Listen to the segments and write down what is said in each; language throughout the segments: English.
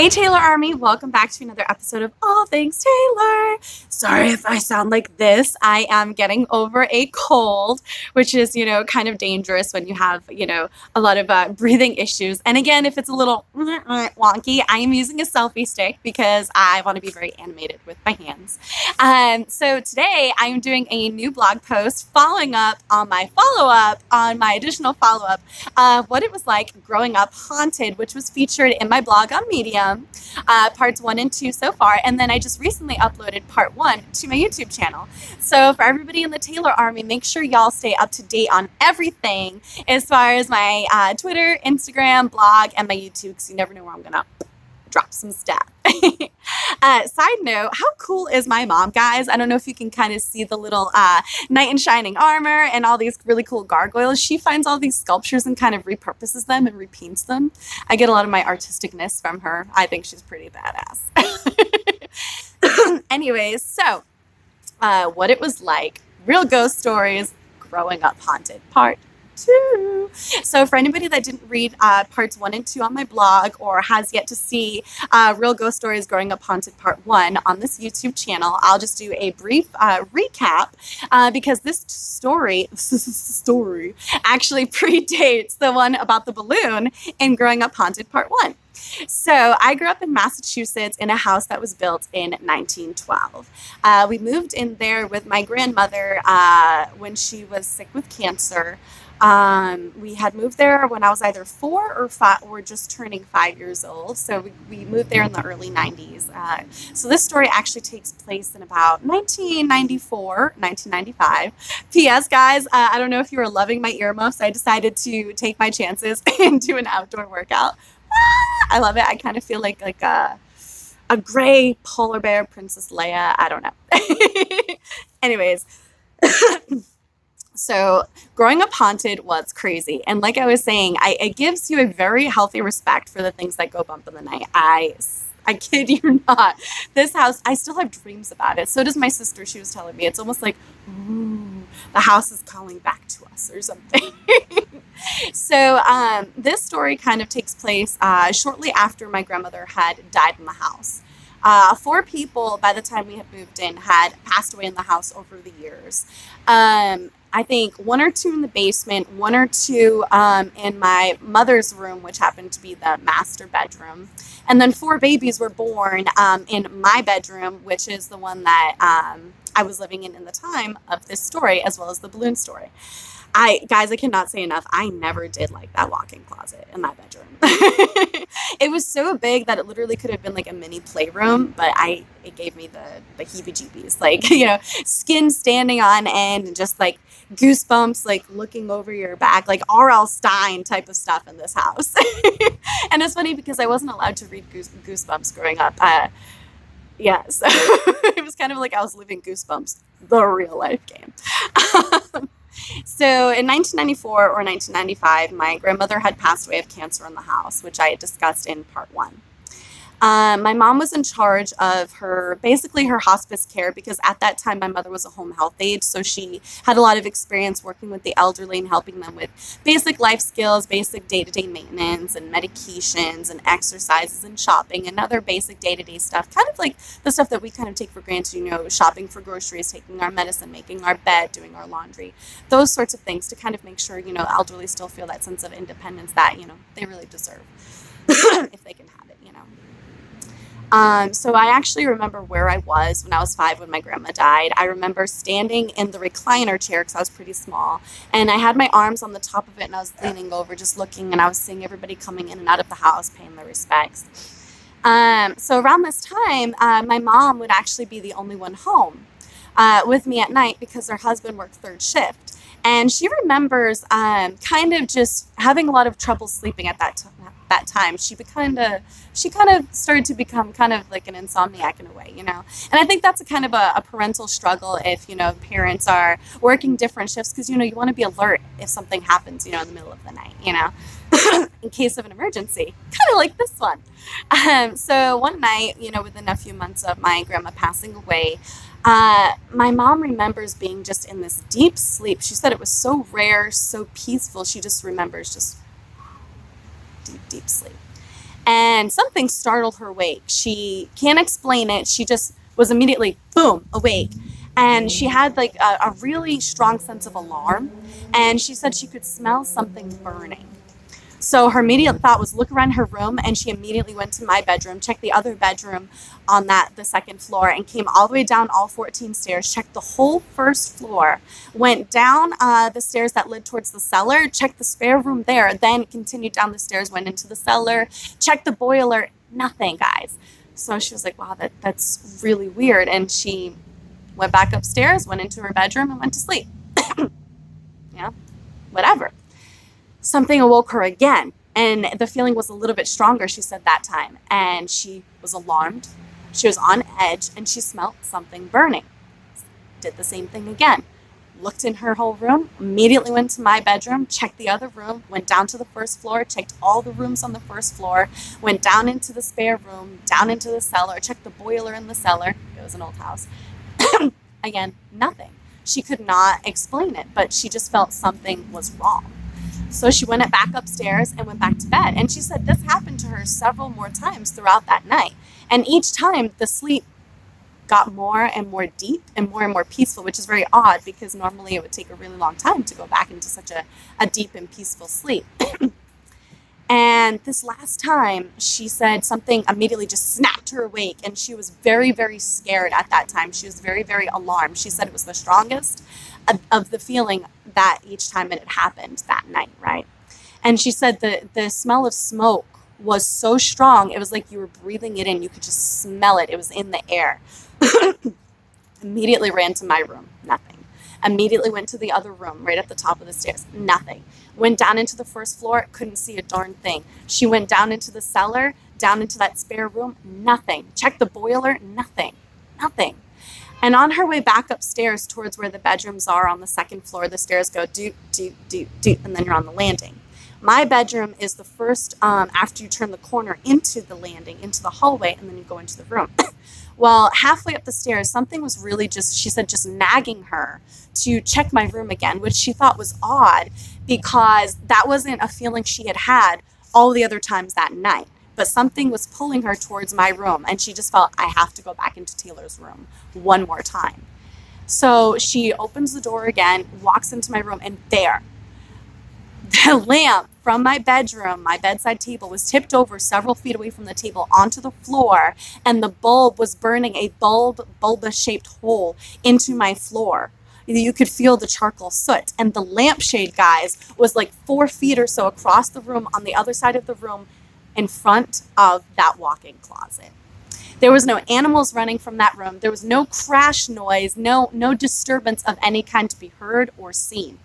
Hey Taylor Army, welcome back to another episode of All Things Taylor. Sorry if I sound like this. I am getting over a cold, which is, kind of dangerous when you have, a lot of breathing issues. And again, if it's a little wonky, I am using a selfie stick because I want to be very animated with my hands. So today I am doing a new blog post following up on my follow-up, on my additional follow-up of what it was like growing up haunted, which was featured in my blog on Medium. Parts 1 and 2 so far, and then I just recently uploaded part 1 to my YouTube channel. So for everybody in the Taylor Army, make sure y'all stay up to date on everything as far as my Twitter, Instagram, blog, and my YouTube, because you never know where I'm gonna drop some stuff. Side note, how cool is my mom, guys? I don't know if you can kind of see the little knight in shining armor and all these really cool gargoyles. She finds all these sculptures and kind of repurposes them and repaints them. I get a lot of my artisticness from her. I think she's pretty badass. Anyways, so what it was like, real ghost stories growing up haunted, part 2. So for anybody that didn't read parts 1 and 2 on my blog, or has yet to see Real Ghost Stories Growing Up Haunted part 1 on this YouTube channel, I'll just do a brief recap because this story actually predates the one about the balloon in Growing Up Haunted part 1. So I grew up in Massachusetts in a house that was built in 1912. We moved in there with my grandmother when she was sick with cancer. We had moved there when I was either 4 or 5, or just turning 5 years old. So we moved there in the early 90s. So this story actually takes place in about 1994, 1995. P.S. guys, I don't know if you were loving my earmuffs. I decided to take my chances and do an outdoor workout. I love it. I kind of feel like a gray polar bear, Princess Leia. I don't know. Anyways. So growing up haunted was crazy. And like I was saying, it gives you a very healthy respect for the things that go bump in the night. I kid you not. This house, I still have dreams about it. So does my sister. She was telling me it's almost like, ooh, the house is calling back to us or something. So this story kind of takes place shortly after my grandmother had died in the house. 4 people, by the time we had moved in, had passed away in the house over the years. I think 1 or 2 in the basement, 1 or 2 in my mother's room, which happened to be the master bedroom. And then 4 babies were born in my bedroom, which is the one that I was living in the time of this story, as well as the balloon story. Guys, I cannot say enough. I never did like that walk-in closet in that bedroom. It was so big that it literally could have been like a mini playroom, but it gave me the heebie-jeebies, like, skin standing on end and just like goosebumps, like looking over your back, like R.L. Stein type of stuff in this house. And it's funny because I wasn't allowed to read Goosebumps growing up. Yeah, so it was kind of like I was living Goosebumps, the real life game. So in 1994 or 1995, my grandmother had passed away of cancer in the house, which I had discussed in part 1. My mom was in charge of basically her hospice care, because at that time my mother was a home health aide, so she had a lot of experience working with the elderly and helping them with basic life skills, basic day-to-day maintenance and medications and exercises and shopping and other basic day-to-day stuff, kind of like the stuff that we kind of take for granted, shopping for groceries, taking our medicine, making our bed, doing our laundry, those sorts of things, to kind of make sure, elderly still feel that sense of independence that, they really deserve if they can have it. So I actually remember where I was when I was 5 when my grandma died. I remember standing in the recliner chair because I was pretty small, and I had my arms on the top of it, and I was leaning over just looking, and I was seeing everybody coming in and out of the house paying their respects. So around this time, my mom would actually be the only one home with me at night because her husband worked 3rd shift. And she remembers kind of just having a lot of trouble sleeping at that time. She kind of started to become kind of like an insomniac in a way, And I think that's a kind of a parental struggle if, parents are working different shifts, because, you want to be alert if something happens, in the middle of the night, in case of an emergency, kind of like this one. So one night, within a few months of my grandma passing away, my mom remembers being just in this deep sleep. She said it was so rare, so peaceful. She just remembers just deep sleep. and something startled her awake. She can't explain it. She just was immediately, boom, awake. And she had like a really strong sense of alarm. And she said she could smell something burning. So her immediate thought was look around her room, and she immediately went to my bedroom, checked the other bedroom on the second floor, and came all the way down all 14 stairs, checked the whole first floor, went down the stairs that led towards the cellar, checked the spare room there, then continued down the stairs, went into the cellar, checked the boiler, nothing, guys. So she was like, wow, that's really weird. And she went back upstairs, went into her bedroom, and went to sleep. Yeah, whatever. Something awoke her again, and the feeling was a little bit stronger, she said, that time. And she was alarmed. She was on edge, and she smelled something burning. Did the same thing again. Looked in her whole room, immediately went to my bedroom, checked the other room, went down to the first floor, checked all the rooms on the first floor, went down into the spare room, down into the cellar, checked the boiler in the cellar. It was an old house. Again, nothing. She could not explain it, but she just felt something was wrong. So she went back upstairs and went back to bed. And she said this happened to her several more times throughout that night. And each time the sleep got more and more deep and more peaceful, which is very odd because normally it would take a really long time to go back into such a deep and peaceful sleep. And this last time, she said something immediately just snapped her awake, and she was very, very scared at that time. She was very, very alarmed. She said it was the strongest of the feeling that each time it had happened that night, right? And she said the smell of smoke was so strong, it was like you were breathing it in. You could just smell it. It was in the air. Immediately ran to my room, nothing. Immediately went to the other room right at the top of the stairs, nothing. Went down into the first floor, couldn't see a darn thing. She went down into the cellar, down into that spare room, nothing. Checked the boiler, nothing. And on her way back upstairs towards where the bedrooms are on the second floor, the stairs go doot, doot, doot, doot, and then you're on the landing. My bedroom is the first after you turn the corner into the landing, into the hallway, and then you go into the room. Well, halfway up the stairs, something was really she said, just nagging her to check my room again, which she thought was odd because that wasn't a feeling she had had all the other times that night. But something was pulling her towards my room, and she just felt, I have to go back into Taeler's room one more time. So she opens the door again, walks into my room, and there, the lamp from my bedroom, my bedside table, was tipped over several feet away from the table onto the floor, and the bulb was burning a bulbous-shaped hole into my floor. You could feel the charcoal soot, and the lampshade, guys, was like 4 feet or so across the room on the other side of the room in front of that walk-in closet. There was no animals running from that room. There was no crash noise, no disturbance of any kind to be heard or seen.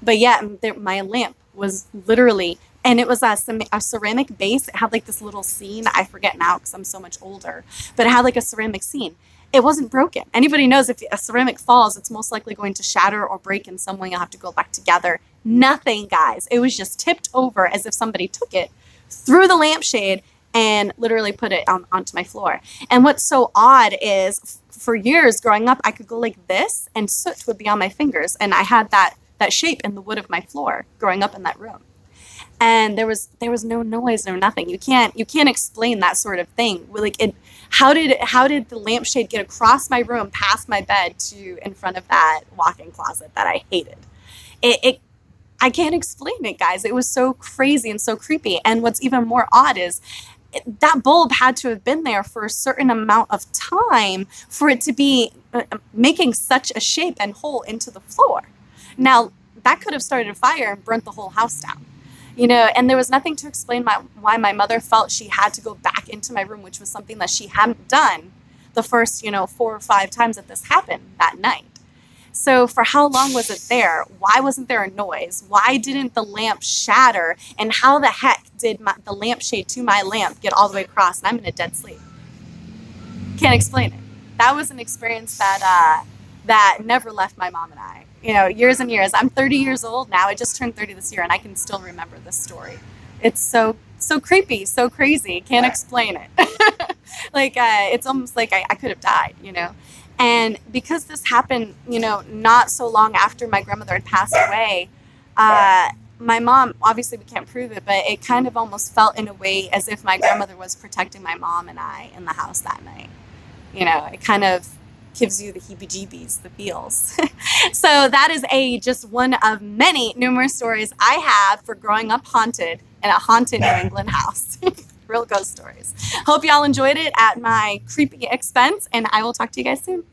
But yet, my lamp was literally, and it was a ceramic base. It had like this little scene. I forget now because I'm so much older, but it had like a ceramic scene. It wasn't broken. Anybody knows if a ceramic falls, it's most likely going to shatter or break in some way. You'll have to go back together. Nothing, guys. It was just tipped over as if somebody took it through the lampshade and literally put it onto my floor. And what's so odd is for years growing up, I could go like this and soot would be on my fingers. And I had that shape in the wood of my floor growing up in that room. And there was no noise, no nothing. You can't explain that sort of thing. Like how did the lampshade get across my room, past my bed to in front of that walk-in closet that I hated? I can't explain it, guys. It was so crazy and so creepy. And what's even more odd is that bulb had to have been there for a certain amount of time for it to be making such a shape and hole into the floor. Now, that could have started a fire and burnt the whole house down. And there was nothing to explain why my mother felt she had to go back into my room, which was something that she hadn't done the first, 4 or 5 times that this happened that night. So for how long was it there? Why wasn't there a noise? Why didn't the lamp shatter? And how the heck did the lampshade to my lamp get all the way across? And I'm in a dead sleep. Can't explain it. That was an experience that never left my mom and I. Years and years. I'm 30 years old now. I just turned 30 this year, and I can still remember this story. It's so creepy, so crazy. Can't explain it. It's almost like I could have died, And because this happened, not so long after my grandmother had passed away, my mom, obviously we can't prove it, but it kind of almost felt in a way as if my grandmother was protecting my mom and I in the house that night. You know, it kind of gives you the heebie-jeebies, the feels. So that is just one of many numerous stories I have for growing up haunted in a haunted New England house. Real ghost stories. Hope y'all enjoyed it at my creepy expense, and I will talk to you guys soon.